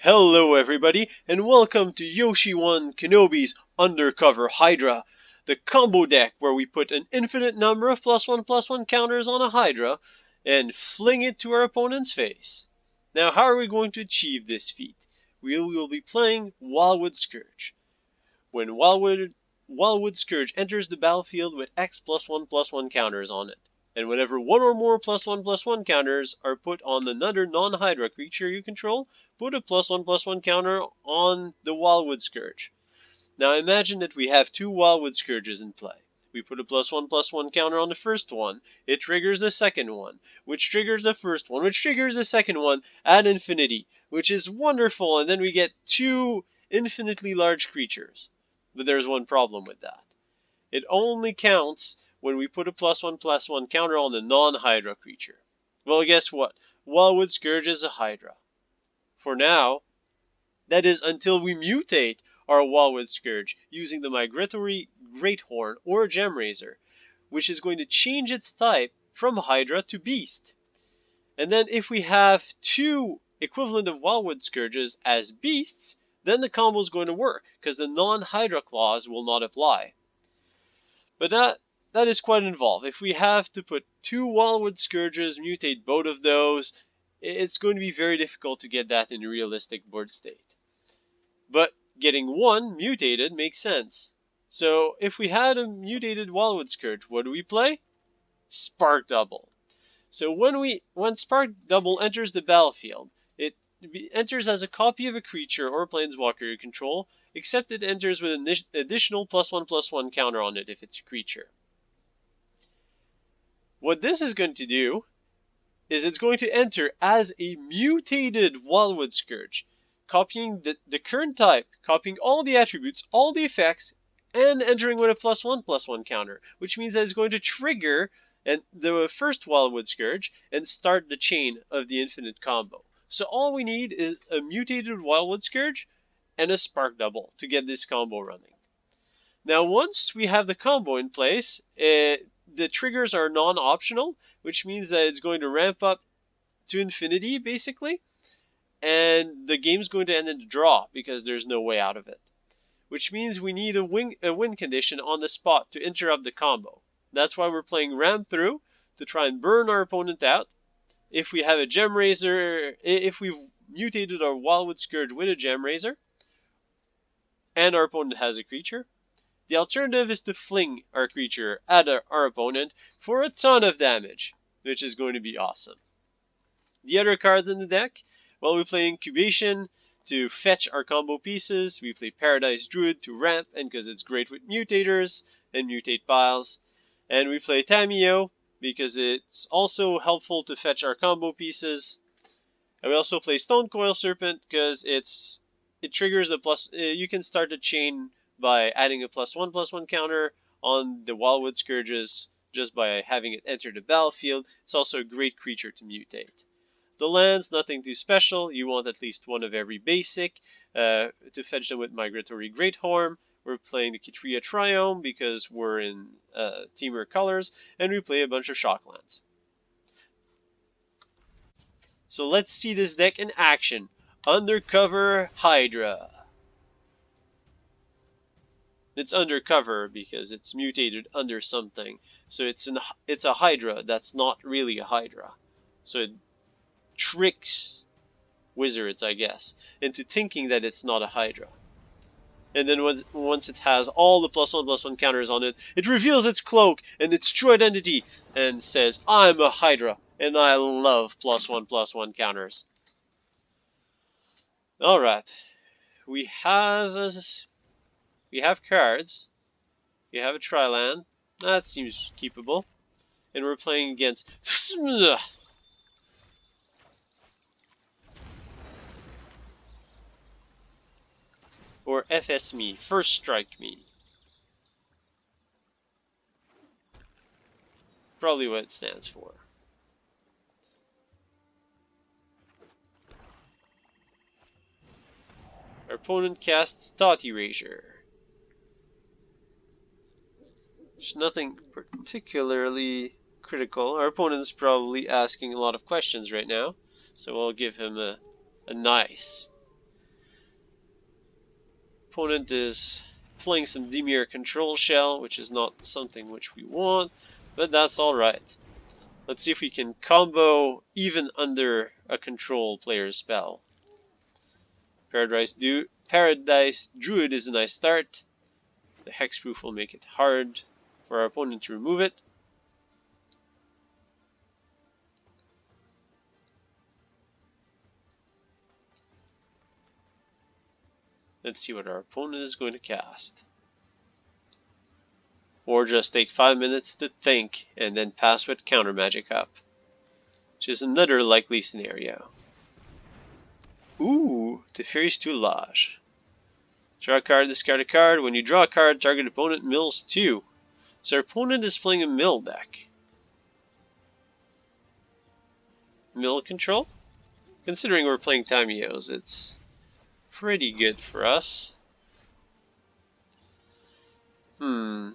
Hello everybody, and welcome to Yoshi-1 Kenobi's Undercover Hydra, the combo deck where we put an infinite number of +1/+1 counters on a Hydra and fling it to our opponent's face. Now how are we going to achieve this feat? We will be playing Wildwood Scourge. When Wildwood Scourge enters the battlefield with X +1/+1 counters on it, and whenever one or more +1/+1 counters are put on another non-Hydra creature you control, put a +1/+1 counter on the Wildwood Scourge. Now imagine that we have two Wildwood Scourges in play. We put a +1/+1 counter on the first one, it triggers the second one, which triggers the first one, which triggers the second one at infinity, which is wonderful, and then we get two infinitely large creatures. But there's one problem with that. It only counts when we put a +1/+1 counter on a non-Hydra creature. Well, guess what? Wildwood Scourge is a Hydra. For now, that is until we mutate our Wildwood Scourge using the Migratory Greathorn or Gemraiser, which is going to change its type from Hydra to Beast. And then if we have two equivalent of Wildwood Scourges as Beasts, then the combo is going to work, because the non-Hydra clause will not apply. But that is quite involved. If we have to put two Wildwood Scourges, mutate both of those, it's going to be very difficult to get that in a realistic board state. But getting one mutated makes sense. So if we had a mutated Wildwood Scourge, what do we play? Spark Double. So when Spark Double enters the battlefield, it enters as a copy of a creature or planeswalker you control, except it enters with an additional +1/+1 counter on it if it's a creature. What this is going to do is it's going to enter as a mutated Wildwood Scourge, copying the current type, copying all the attributes, all the effects, and entering with a +1/+1 counter, which means that it's going to trigger the first Wildwood Scourge and start the chain of the infinite combo. So all we need is a mutated Wildwood Scourge and a Spark Double to get this combo running. Now once we have the combo in place, the triggers are non-optional, which means that it's going to ramp up to infinity basically, and the game's going to end in a draw because there's no way out of it. Which means we need a win condition on the spot to interrupt the combo. That's why we're playing Ram Through, to try and burn our opponent out. If we have a Gemraiser, if we've mutated our Wildwood Scourge with a Gemraiser, and our opponent has a creature, the alternative is to fling our creature at our opponent for a ton of damage, which is going to be awesome. The other cards in the deck, well, we play Incubation to fetch our combo pieces, we play Paradise Druid to ramp, and because it's great with mutators and mutate piles, and we play Tamiyo because it's also helpful to fetch our combo pieces, and we also play Stonecoil Serpent because it triggers the you can start a chain by adding a +1/+1 counter on the Wildwood Scourges just by having it enter the battlefield. It's also a great creature to mutate. The lands, nothing too special. You want at least one of every basic to fetch them with Migratory Greathorn. We're playing the Kitria Triome because we're in Teamer colors, and we play a bunch of Shocklands. So let's see this deck in action. Undercover Hydra. It's undercover because it's mutated under something. So it's a Hydra that's not really a Hydra. So it tricks wizards, I guess, into thinking that it's not a Hydra. And then once it has all the +1/+1 counters on it, it reveals its cloak and its true identity and says, I'm a Hydra, and I love +1/+1 counters. Alright, we have cards. We have a Tri-land. That seems keepable. And we're playing against or FS me, First Strike Me. Probably what it stands for. Our opponent casts Thought Erasure. There's nothing particularly critical. Our opponent's probably asking a lot of questions right now, so we'll give him a nice opponent is playing some Dimir control shell, which is not something which we want, but that's alright. Let's see if we can combo even under a control player's spell. Paradise Druid is a nice start. The Hexproof will make it hard for our opponent to remove it. Let's see what our opponent is going to cast. Or just take 5 minutes to think and then pass with counter magic up, which is another likely scenario. Ooh, Teferi's Toolage. Draw a card, discard a card. When you draw a card, target opponent mills 2. So our opponent is playing a mill deck. Mill control? Considering we're playing Tamiyo's, it's pretty good for us. We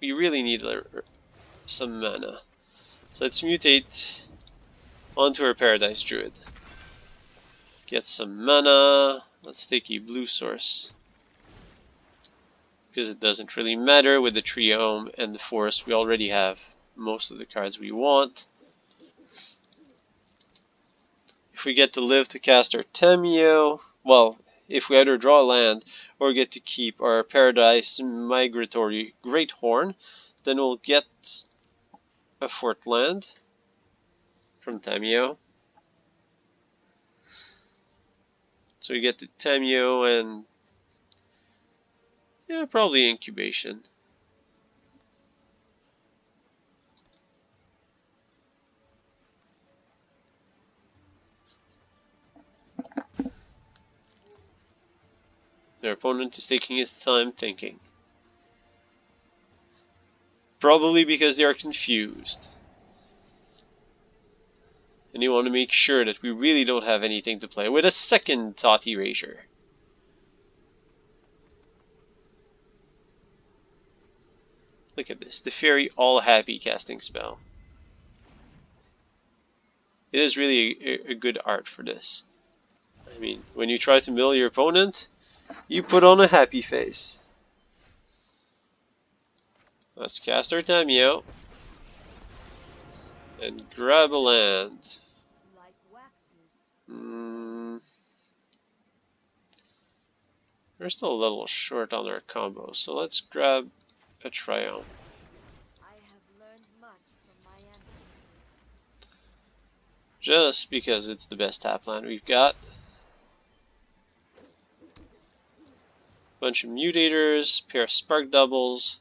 really need some mana. So let's mutate onto our Paradise Druid. Get some mana. Let's take a blue source, because it doesn't really matter with the Triome and the Forest. We already have most of the cards we want. If we get to live to cast our Tamiyo, well, if we either draw a land or get to keep our Paradise Migratory Greathorn, then we'll get a 4th land from Tamiyo. So we get to Tamiyo and yeah, probably Incubation. Their opponent is taking his time thinking. Probably because they are confused. And they want to make sure that we really don't have anything to play with a second Thought Erasure. Look at this, the Fairy All Happy casting spell. It is really a good art for this. I mean, when you try to mill your opponent, you put on a happy face. Let's cast our Tamiyo and grab a land. We're still a little short on our combo, so let's grab a Triome. Just because it's the best tap land we've got. Bunch of mutators, pair of spark doubles,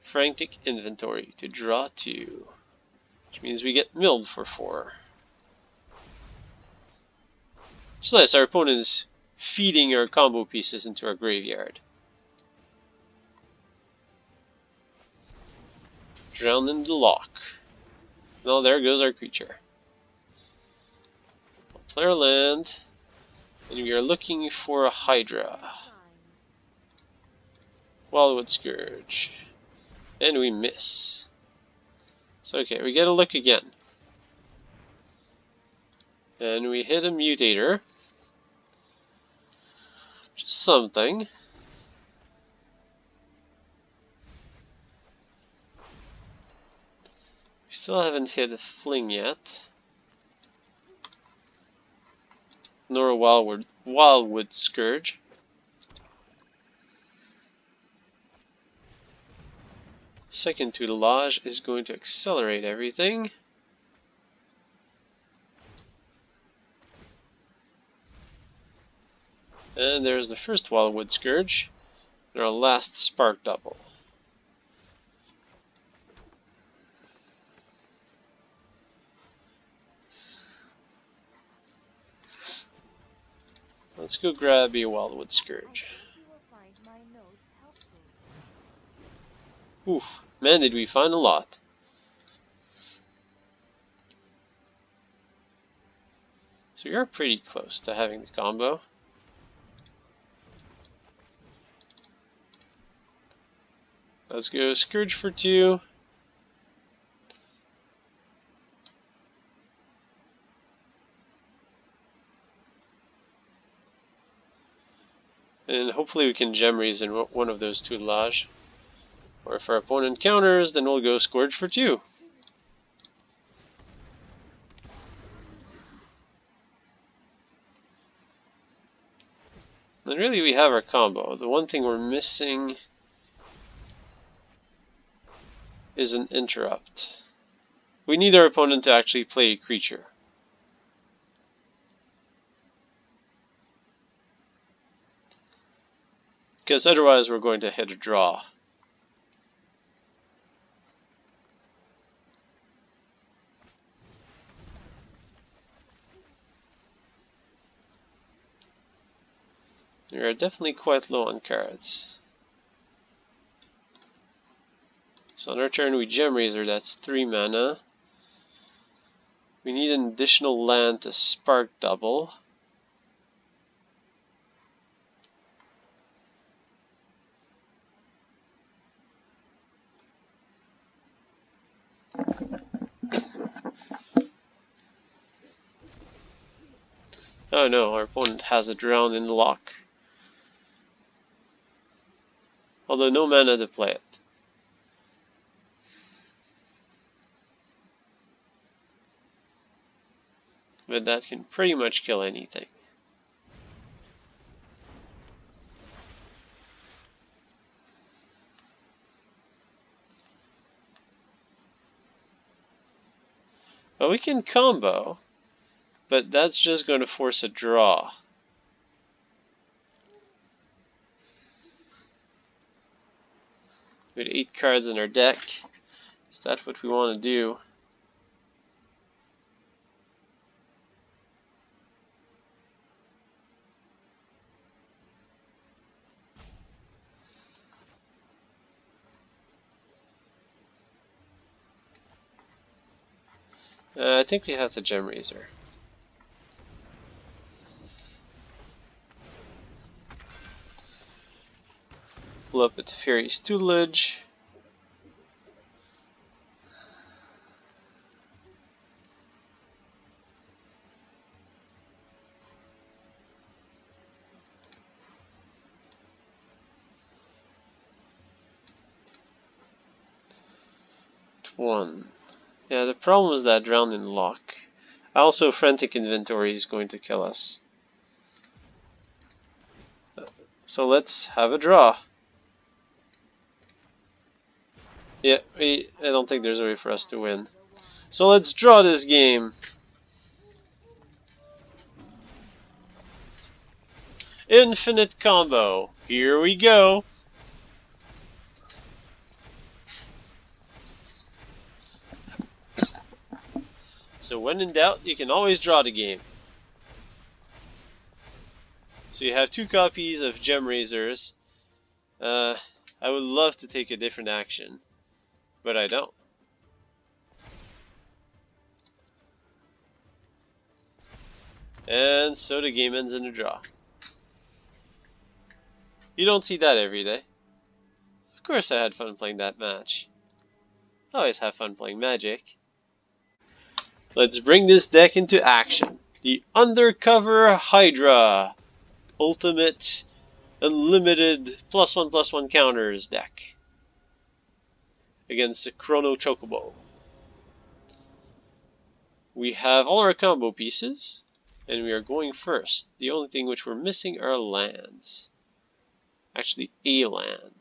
frantic inventory to draw 2, which means we get milled for 4. It's nice, our opponent is feeding our combo pieces into our graveyard. Drown in the lock. Now there goes our creature. We'll play our land, and we are looking for a Hydra. Wildwood Scourge. And we miss. So okay, we get a look again. And we hit a mutator. Just something. We still haven't hit a Fling yet. Nor a Wildwood Scourge. Second Tutelage is going to accelerate everything. And there's the first Wildwood Scourge, and our last Spark Double. Let's go grab a Wildwood Scourge. Oof, man, did we find a lot. So we are pretty close to having the combo. Let's go Scourge for 2. And hopefully we can gem raise in one of those tutelage. Or if our opponent counters, then we'll go Scourge for 2. And really we have our combo. The one thing we're missing is an interrupt. We need our opponent to actually play a creature. Because otherwise we're going to hit a draw. We are definitely quite low on cards. So on our turn we Gem Razor, that's 3 mana. We need an additional land to Spark Double. Oh no, our opponent has a Drown in Lock. Although no mana to play it. But that can pretty much kill anything. Well, we can combo, but that's just going to force a draw. We had 8 cards in our deck. Is that what we want to do? I think we have the Gem Razor. Pull up at Fairy's Tutelage. One. Yeah, the problem is that Drown in Lock. Also, Frantic Inventory is going to kill us. So let's have a draw. Yeah, I don't think there's a way for us to win. So let's draw this game. Infinite combo. Here we go. So when in doubt, you can always draw the game. So you have 2 copies of Gem Razors. I would love to take a different action, but I don't. And so the game ends in a draw. You don't see that every day. Of course I had fun playing that match. I always have fun playing Magic. Let's bring this deck into action. The Undercover Hydra Ultimate Unlimited +1/+1 counters deck against the Chrono Chocobo. We have all our combo pieces, and we are going first. The only thing which we're missing are lands. Actually, a land.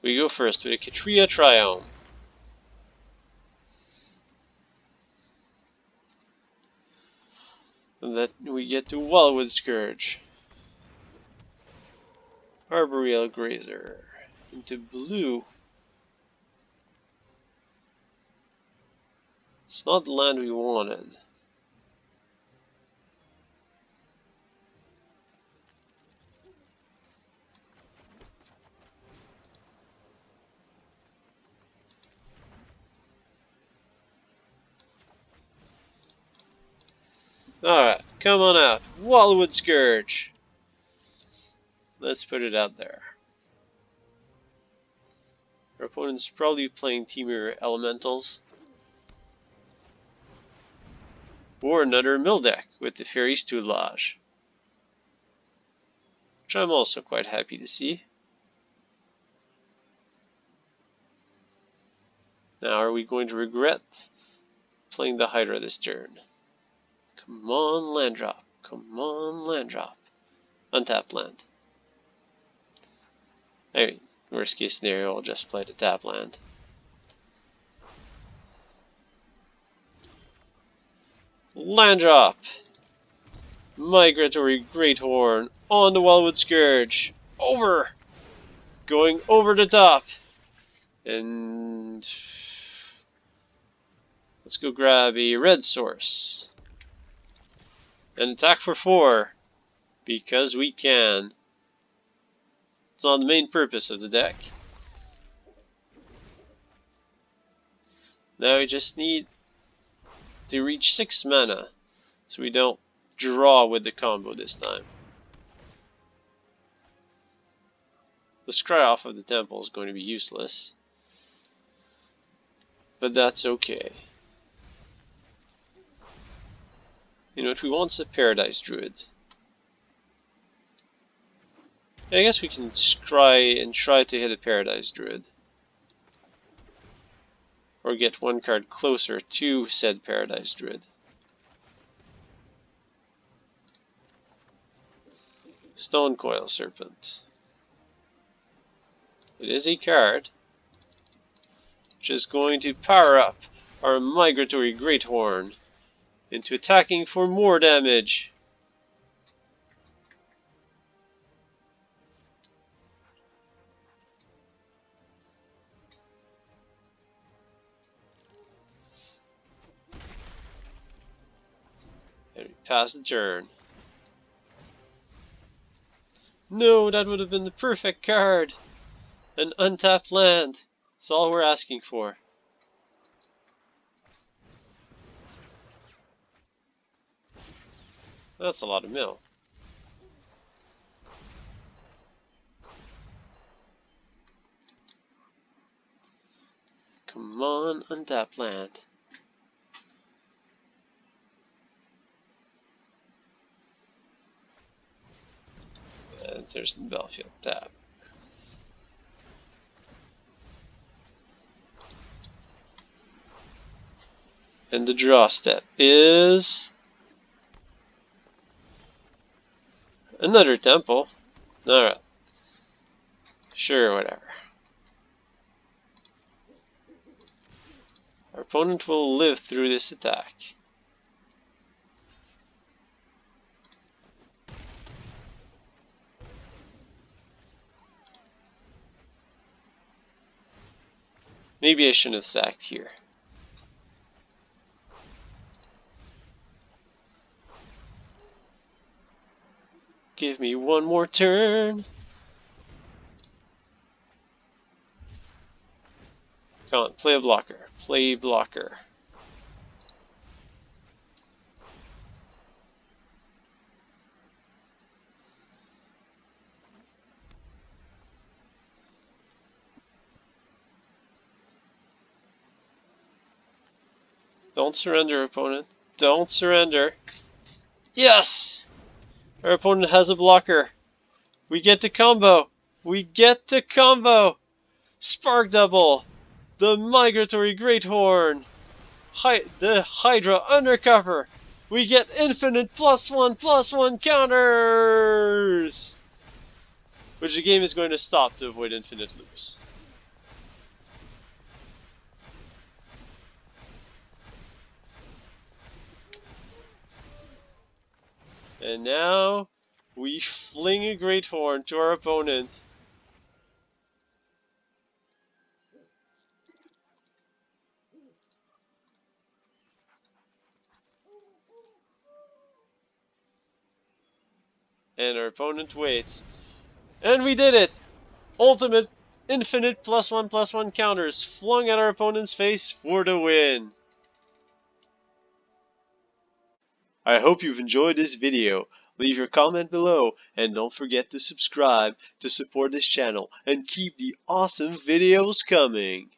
We go first with a Katria Triome. And then we get to Wildwood Scourge. Arboreal Grazer. Into blue. It's not the land we wanted. Alright, come on out. Wildwood Scourge. Let's put it out there. Our opponent's probably playing Temur Elementals. or another mill deck with the Fairies Tutelage, which I'm also quite happy to see. Now, are we going to regret playing the Hydra this turn? Come on, land drop. Come on, land drop. Untap land. I mean, worst case scenario, I'll just play the tap land. Land drop! Migratory Greathorn on the Wildwood Scourge. Over! Going over the top. And let's go grab a red source. And attack for 4. Because we can. It's not the main purpose of the deck. Now we just need to reach 6 mana, so we don't draw with the combo this time. The scry off of the temple is going to be useless, but that's okay. You know what, we want a Paradise Druid. I guess we can scry and try to hit a Paradise Druid. Or get one card closer to said Paradise Druid. Stone Coil Serpent. It is a card which is going to power up our Migratory Greathorn into attacking for more damage. And we pass the turn. No, that would have been the perfect card. An untapped land. That's all we're asking for. That's a lot of mill. Come on, untapped land. And there's the Battlefield tap. And the draw step is another temple. Alright. Sure, whatever. Our opponent will live through this attack. Maybe I shouldn't have attacked here. Give me one more turn. Come on, play a blocker. Play blocker. Don't surrender, opponent. Don't surrender. Yes! Our opponent has a blocker. We get the combo. We get the combo. Spark double. The Migratory Greathorn. The Hydra undercover. We get infinite +1/+1 counters. Which the game is going to stop to avoid infinite loops. And now we fling a Greathorn to our opponent. And our opponent waits. And we did it! Ultimate infinite +1/+1 counters flung at our opponent's face for the win. I hope you've enjoyed this video. Leave your comment below and don't forget to subscribe to support this channel and keep the awesome videos coming.